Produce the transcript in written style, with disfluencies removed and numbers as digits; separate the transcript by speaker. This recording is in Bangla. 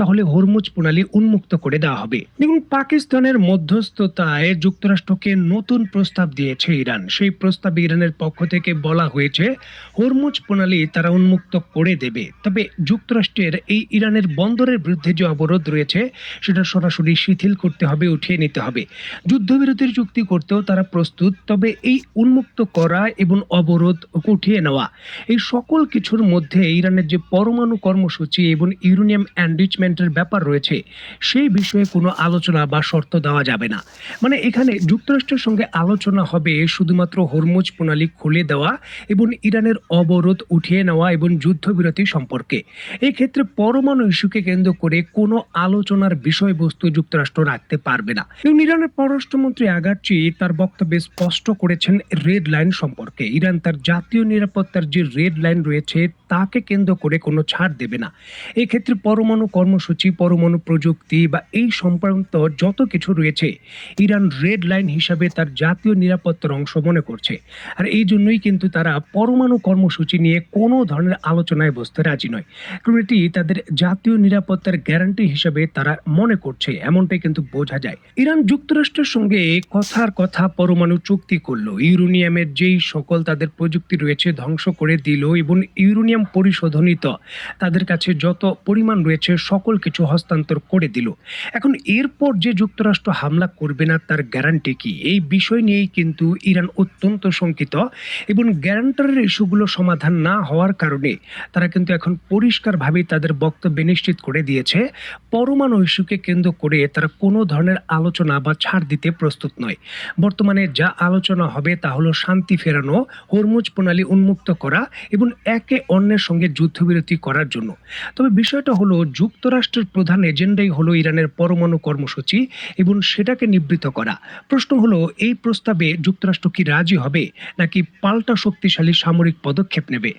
Speaker 1: তাহলে হরমুজ প্রণালী উন্মুক্ত করে দেওয়া হবে। দেখুন, পাকিস্তানের মধ্যস্থতায় যুক্তরাষ্ট্রকে নতুন প্রস্তাব দিয়েছে ইরান। সেই প্রস্তাবে ইরানের পক্ষ থেকে বলা হয়েছে হরমুজ প্রণালী তারা উন্মুক্ত করে দেবে, তবে যুক্তরাষ্ট্রের এই ইরানের বন্দরের বিরুদ্ধে যে অবরোধ রয়েছে সেটা সরাসরি শিথিল করতে হবে, উঠিয়ে নিতে হবে। যুদ্ধবিরতির চুক্তি করতেও তারা প্রস্তুত, তবে এই উন্মুক্ত করা এবং অবরোধ উঠিয়ে নেওয়া, এই সকল কিছুর মধ্যে ইরানের যে পরমাণু কর্মসূচি এবং ইউরেনিয়াম এনরিচমেন্টের ব্যাপার রয়েছে সেই বিষয়ে কোনো আলোচনা বা শর্ত দেওয়া যাবে না। মানে এখানে যুক্তরাষ্ট্রের সঙ্গে আলোচনা হবে শুধুমাত্র হরমুজ প্রণালী খুলে দেওয়া এবং ইরানের অবরোধ উঠিয়ে নেওয়া এবং যুদ্ধবিরতি সম্পর্কে। এই ক্ষেত্রে পরমাণু ইস্যুকে কেন্দ্র করে কোনো আলোচনার বিষয়বস্তু যুক্তরাষ্ট্র রাখতে পারবে না। এবং ইরানের পররাষ্ট্রমন্ত্রী আগারচি তার বক্তব্যে স্পষ্ট করেছেন রেড লাইন সম্পর্কে। ইরান তার জাতীয় নিরাপত্তার যে রেড লাইন রয়েছে তাকে কেন্দ্র করে কোনো ছাড় দেবে না। এক্ষেত্রে পরমাণু কর্মসূচি, পরমাণু প্রযুক্তি বা এই সংক্রান্ত যত কিছু রয়েছে ইরান রেড লাইন হিসাবে তার জাতীয় নিরাপত্তার অংশ মনে করছে। আর এই জন্যই কিন্তু তারা পরমাণু কর্মসূচি নিয়ে কোনো ধরনের আলোচনায় বসতে রাজি নয়, কারণ এটি তাদের জাতীয় নিরাপত্তার গ্যারান্টি হিসাবে তারা মনে করছে, এমনটাই কিন্তু বোঝা যায়। ইরান যুক্তরাষ্ট্রের সঙ্গে কথার কথা পরমাণু চুক্তি করলো, ইউরেনিয়ামের যেই সকল তাদের প্রযুক্তি রয়েছে ধ্বংস করে দিল এবং ইউরেনিয়াম পরিশোধনিত তাদের কাছে যত পরিমাণ রয়েছে সকল কিছু হস্তান্তর করে দিল। এখন এরপর যে যুক্তরাষ্ট্র হামলা করবে না তার গ্যারান্টি কি, এই বিষয় নিয়েই কিন্তু ইরান অত্যন্ত শঙ্কিত। এবং গ্যারান্টারের ইস্যুগুলো সমাধান না হওয়ার কারণে তারা কিন্তু এখন পরিষ্কারভাবে তাদের বক্তব্যে নিশ্চিত করে দিয়েছে পরমাণু ইস্যুকে কেন্দ্র করে তারা কোনো ধরনের আলোচনা বা ছাড় দিতে প্রস্তুত নয়। বর্তমানে যা আলোচনা হবে তা হলো শান্তি ফেরানো, হরমুজ প্রণালী উন্মুক্ত করা এবং একে অন্যের সঙ্গে যুদ্ধবিরতি করার জন্য। তবে বিষয়টা হলো যুক্তরাষ্ট্রের প্রধান এজেন্ডাই হলো ইরানের পরমাণু কর্মসূচি এবং সেটাকে নিবৃত্ত করা। প্রশ্ন হলো এই প্রস্তাবে যুক্তরাষ্ট্র কি রাজি হবে নাকি পাল্টা শক্তিশালী সামরিক পদক্ষেপ নেবে?